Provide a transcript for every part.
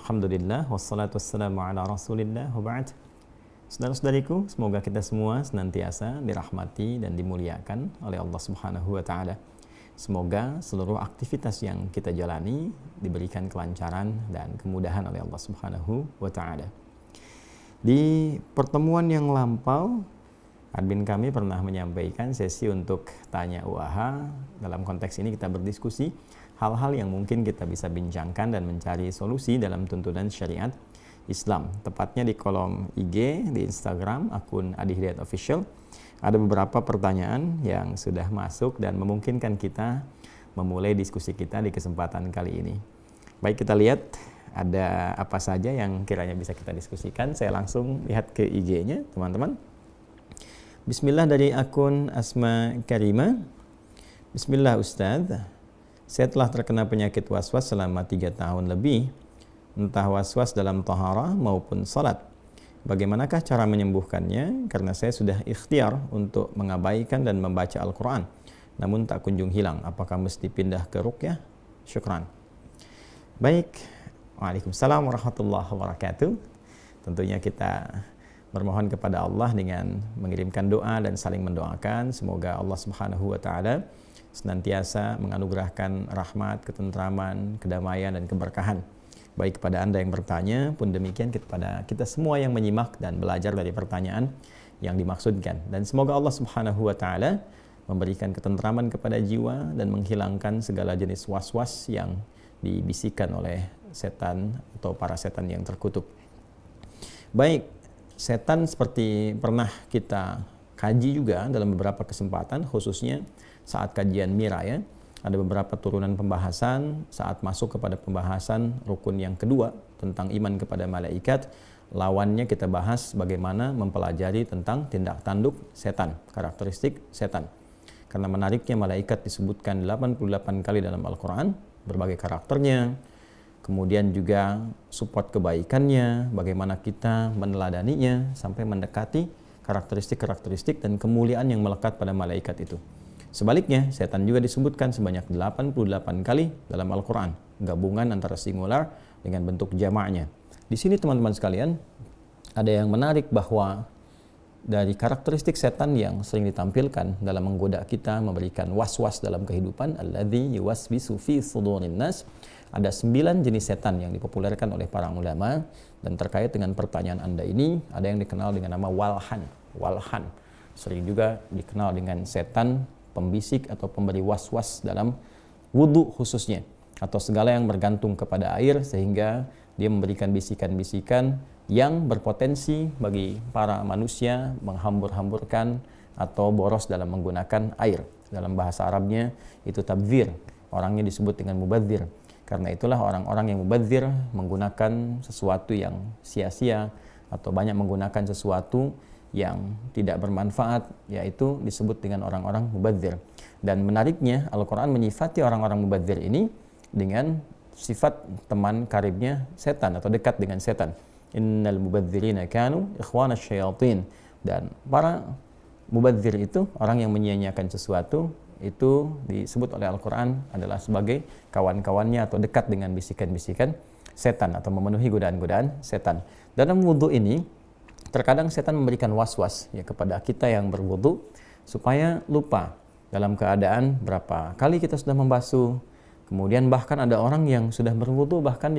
Alhamdulillah, wassalatu wassalamu ala rasulillah, wa ba'd. Saudara-saudariku, semoga kita semua senantiasa dirahmati dan dimuliakan oleh Allah Subhanahu wa Ta'ala. Semoga seluruh aktivitas yang kita jalani diberikan kelancaran dan kemudahan oleh Allah Subhanahu wa Ta'ala. Di pertemuan yang lampau, admin kami pernah menyampaikan sesi untuk tanya UAH. Dalam konteks ini kita berdiskusi hal-hal yang mungkin kita bisa bincangkan dan mencari solusi dalam tuntunan syariat Islam. Tepatnya di kolom IG, di Instagram, akun Adi Hidayat Official. Ada beberapa pertanyaan yang sudah masuk dan memungkinkan kita memulai diskusi kita di kesempatan kali ini. Baik, kita lihat ada apa saja yang kiranya bisa kita diskusikan. Saya langsung lihat ke IG-nya, teman-teman. Bismillah dari akun Asma Karima. Bismillah Ustadz. Saya telah terkena penyakit waswas selama 3 tahun lebih, entah waswas dalam taharah maupun salat. Bagaimanakah cara menyembuhkannya? Karena saya sudah ikhtiar untuk mengabaikan dan membaca Al-Quran, namun tak kunjung hilang. Apakah mesti pindah ke ruqyah? Syukran. Baik, Waalaikumsalam warahmatullahi wabarakatuh. Tentunya kita bermohon kepada Allah dengan mengirimkan doa dan saling mendoakan. Semoga Allah Subhanahu wa Ta'ala senantiasa menganugerahkan rahmat, ketentraman, kedamaian, dan keberkahan. Baik kepada Anda yang bertanya, pun demikian kepada kita semua yang menyimak dan belajar dari pertanyaan yang dimaksudkan. Dan semoga Allah Subhanahu wa Ta'ala memberikan ketentraman kepada jiwa dan menghilangkan segala jenis was-was yang dibisikkan oleh setan atau para setan yang terkutuk. Baik, setan seperti pernah kita kaji juga dalam beberapa kesempatan, khususnya saat kajian Mira ya. Ada beberapa turunan pembahasan saat masuk kepada pembahasan rukun yang kedua tentang iman kepada malaikat. Lawannya kita bahas bagaimana mempelajari tentang tindak tanduk setan, karakteristik setan. Karena menariknya malaikat disebutkan 88 kali dalam Al-Quran, berbagai karakternya, kemudian juga support kebaikannya, bagaimana kita meneladaninya sampai mendekati karakteristik-karakteristik dan kemuliaan yang melekat pada malaikat itu. Sebaliknya, setan juga disebutkan sebanyak 88 kali dalam Al-Quran, gabungan antara singular dengan bentuk jamaknya. Di sini teman-teman sekalian, ada yang menarik bahwa dari karakteristik setan yang sering ditampilkan dalam menggoda kita, memberikan was-was dalam kehidupan, alladzi yuwaswisu fi sudurin nas, ada 9 jenis setan yang dipopulerkan oleh para ulama. Dan terkait dengan pertanyaan Anda ini, ada yang dikenal dengan nama walhan, sering juga dikenal dengan setan pembisik atau pemberi was-was dalam wudhu khususnya, atau segala yang bergantung kepada air sehingga dia memberikan bisikan-bisikan yang berpotensi bagi para manusia menghambur-hamburkan atau boros dalam menggunakan air. Dalam bahasa Arabnya itu tabdzir, orangnya disebut dengan mubadzir. Karena itulah orang-orang yang mubadzir menggunakan sesuatu yang sia-sia atau banyak menggunakan sesuatu yang tidak bermanfaat, yaitu disebut dengan orang-orang mubadzir. Dan menariknya, Al-Quran menyifati orang-orang mubadzir ini dengan sifat teman karibnya setan atau dekat dengan setan. Innal mubadzirina kanu ikhwana syayatin. Dan para mubadzir itu, orang yang menyia-nyiakan sesuatu, itu disebut oleh Al-Quran adalah sebagai kawan-kawannya atau dekat dengan bisikan-bisikan setan atau memenuhi godaan-godaan setan. Dalam wudhu ini, terkadang setan memberikan was-was ya kepada kita yang berwudu supaya lupa dalam keadaan berapa kali kita sudah membasuh. Kemudian bahkan ada orang yang sudah berwudu bahkan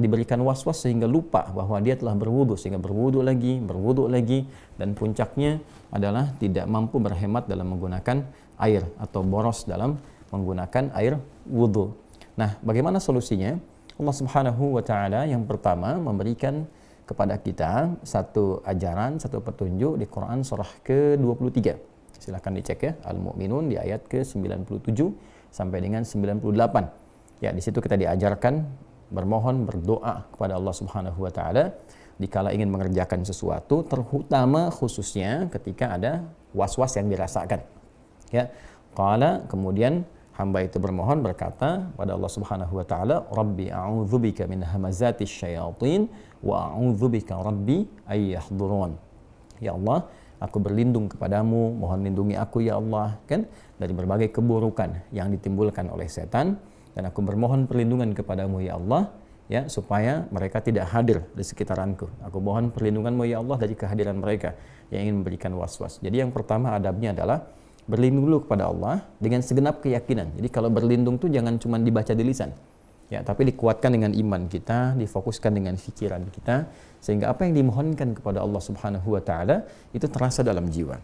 diberikan was-was sehingga lupa bahwa dia telah berwudu, sehingga berwudu lagi, dan puncaknya adalah tidak mampu berhemat dalam menggunakan air atau boros dalam menggunakan air wudu. Nah, bagaimana solusinya? Allah Subhanahu wa Ta'ala yang pertama memberikan kepada kita satu ajaran, satu petunjuk di Quran surah ke-23. Silahkan dicek ya, Al-Mu'minun di ayat ke-97 sampai dengan 98. Ya, di situ kita diajarkan bermohon, berdoa kepada Allah Subhanahu wa Ta'ala dikala ingin mengerjakan sesuatu, terutama khususnya ketika ada was-was yang dirasakan. Ya, qala, kemudian hamba itu bermohon berkata pada Allah Subhanahu wa Ta'ala, Rabbi a'udzubika min hamazatis syayatin wa a'udzubika Rabbi ay yahdurun. Ya Allah, aku berlindung kepadamu, mohon lindungi aku ya Allah, kan, dari berbagai keburukan yang ditimbulkan oleh setan, dan aku bermohon perlindungan kepadamu ya Allah ya, supaya mereka tidak hadir di sekitaranku. Aku mohon perlindunganmu ya Allah dari kehadiran mereka yang ingin memberikan was-was. Jadi yang pertama adabnya adalah berlindung dulu kepada Allah dengan segenap keyakinan. Jadi kalau berlindung tuh jangan cuma dibaca di lisan, ya, tapi dikuatkan dengan iman kita, difokuskan dengan pikiran kita, sehingga apa yang dimohonkan kepada Allah Subhanahu wa taala itu terasa dalam jiwa.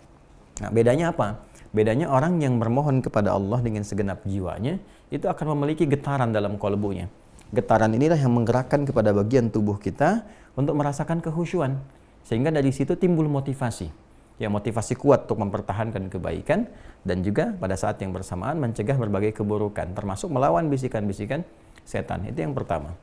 Nah, bedanya apa? Bedanya orang yang bermohon kepada Allah dengan segenap jiwanya itu akan memiliki getaran dalam kalbunya. Getaran inilah yang menggerakkan kepada bagian tubuh kita untuk merasakan kehusyuan, sehingga dari situ timbul motivasi. Ya, motivasi kuat untuk mempertahankan kebaikan dan juga pada saat yang bersamaan mencegah berbagai keburukan, termasuk melawan bisikan-bisikan setan. Itu yang pertama.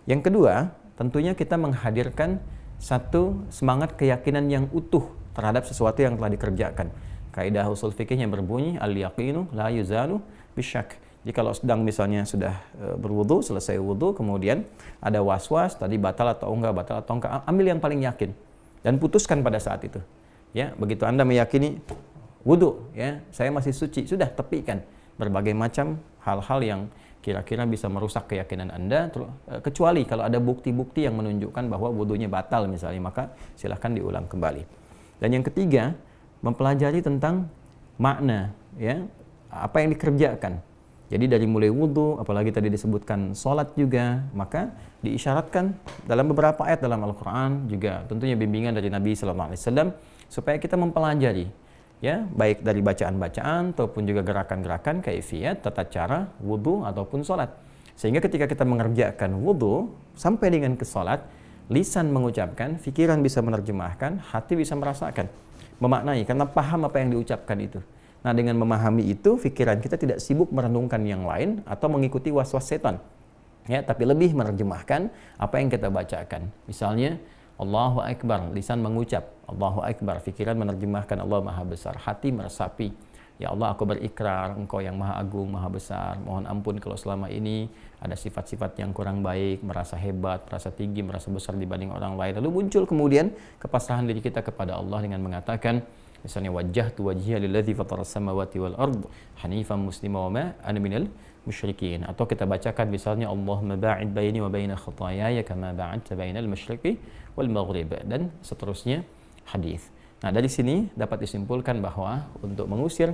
Yang kedua, tentunya kita menghadirkan satu semangat keyakinan yang utuh terhadap sesuatu yang telah dikerjakan. Kaidah usul fikihnya berbunyi al-yaqinu la yuzalu bisyak. Jadi kalau sedang misalnya sudah berwudu, selesai wudu, kemudian ada was-was tadi batal atau enggak, ambil yang paling yakin dan putuskan pada saat itu. Ya, begitu Anda meyakini wudu, ya, saya masih suci, sudah tepikan berbagai macam hal-hal yang kira-kira bisa merusak keyakinan Anda, kecuali kalau ada bukti-bukti yang menunjukkan bahwa wudunya batal misalnya, maka silahkan diulang kembali. Dan yang ketiga, mempelajari tentang makna, ya, apa yang dikerjakan. Jadi dari mulai wudu, apalagi tadi disebutkan sholat juga, maka diisyaratkan dalam beberapa ayat dalam Al-Quran, juga tentunya bimbingan dari Nabi SAW, supaya kita mempelajari, ya, baik dari bacaan-bacaan ataupun juga gerakan-gerakan, kaifiyat, tata cara wudu ataupun sholat. Sehingga ketika kita mengerjakan wudu sampai dengan ke sholat, lisan mengucapkan, pikiran bisa menerjemahkan, hati bisa merasakan, memaknai, karena paham apa yang diucapkan itu. Nah, dengan memahami itu, pikiran kita tidak sibuk merenungkan yang lain atau mengikuti was-was setan, ya, tapi lebih menerjemahkan apa yang kita bacakan. Misalnya Allahu Akbar, lisan mengucap Allahu Akbar, pikiran menerjemahkan Allah Maha Besar, hati meresapi, ya Allah, aku berikrar Engkau yang Maha Agung, Maha Besar, mohon ampun kalau selama ini ada sifat-sifat yang kurang baik, merasa hebat, merasa tinggi, merasa besar dibanding orang lain. Lalu muncul kemudian kepasrahan diri kita kepada Allah dengan mengatakan, misalnya wajjahtu wajhiya lilladzi fataras samawati wal ard hanifan muslima wa ma ana minal musyrikin. Atau kita bacakan misalnya Allahumma ba'id baini wa baina khataayaya kama ba'adta bainal masyriqi wal maghrib, dan seterusnya hadis. Nah, dari sini dapat disimpulkan bahwa untuk mengusir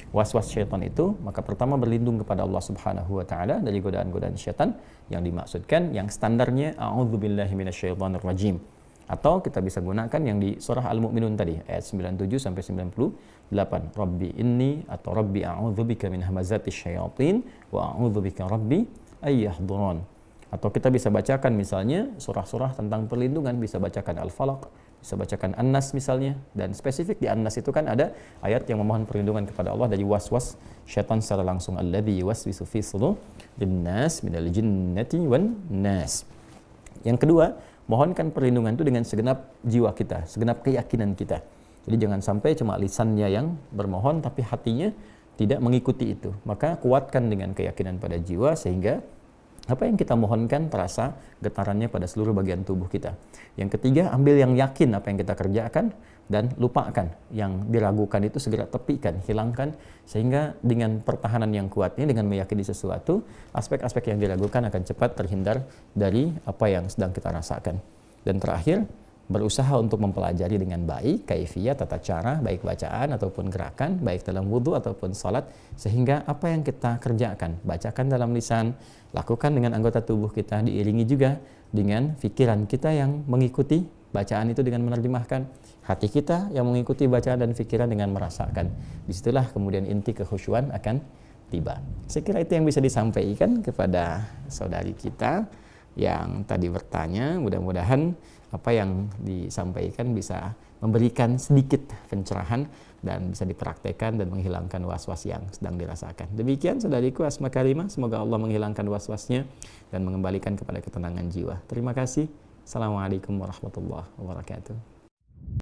was-was syaitan itu, maka pertama berlindung kepada Allah Subhanahu wa taala dari godaan-godaan syaitan yang dimaksudkan, yang standarnya a'udzubillahi minasyaitonir rajim. Atau kita bisa gunakan yang di surah Al-Mu'minun tadi, ayat 97 sampai 98. Rabbi inni atau Rabbi a'udzubika min hamazatis syayatin wa a'udzubika Rabbi ayyahdurun. Atau kita bisa bacakan misalnya surah-surah tentang perlindungan, bisa bacakan Al-Falaq, bisa bacakan An-Nas misalnya, dan spesifik di An-Nas itu kan ada ayat yang memohon perlindungan kepada Allah dari was-was syaitan secara langsung, alladzi yuwaswisu fi sudurin nas minal jinnati wan nas. Yang kedua, mohonkan perlindungan itu dengan segenap jiwa kita, segenap keyakinan kita. Jadi jangan sampai cuma lisannya yang bermohon tapi hatinya tidak mengikuti itu. Maka kuatkan dengan keyakinan pada jiwa sehingga apa yang kita mohonkan terasa getarannya pada seluruh bagian tubuh kita. Yang ketiga, ambil yang yakin apa yang kita kerjakan dan lupakan yang diragukan itu, segera tepikan, hilangkan, sehingga dengan pertahanan yang kuat ini, dengan meyakini sesuatu, aspek-aspek yang diragukan akan cepat terhindar dari apa yang sedang kita rasakan. Dan terakhir, berusaha untuk mempelajari dengan baik kaifiyat, tata cara, baik bacaan ataupun gerakan, baik dalam wudhu ataupun salat, sehingga apa yang kita kerjakan, bacakan dalam lisan, lakukan dengan anggota tubuh kita, diiringi juga dengan pikiran kita yang mengikuti bacaan itu dengan menerjemahkan, hati kita yang mengikuti bacaan dan pikiran dengan merasakan. Disitulah kemudian inti kekhusyuan akan tiba. Saya kira itu yang bisa disampaikan kepada saudari kita yang tadi bertanya. Mudah-mudahan apa yang disampaikan bisa memberikan sedikit pencerahan dan bisa dipraktekkan dan menghilangkan was-was yang sedang dirasakan. Demikian saudariku Asma Karimah, semoga Allah menghilangkan was-wasnya dan mengembalikan kepada ketenangan jiwa. Terima kasih. Assalamualaikum warahmatullahi wabarakatuh.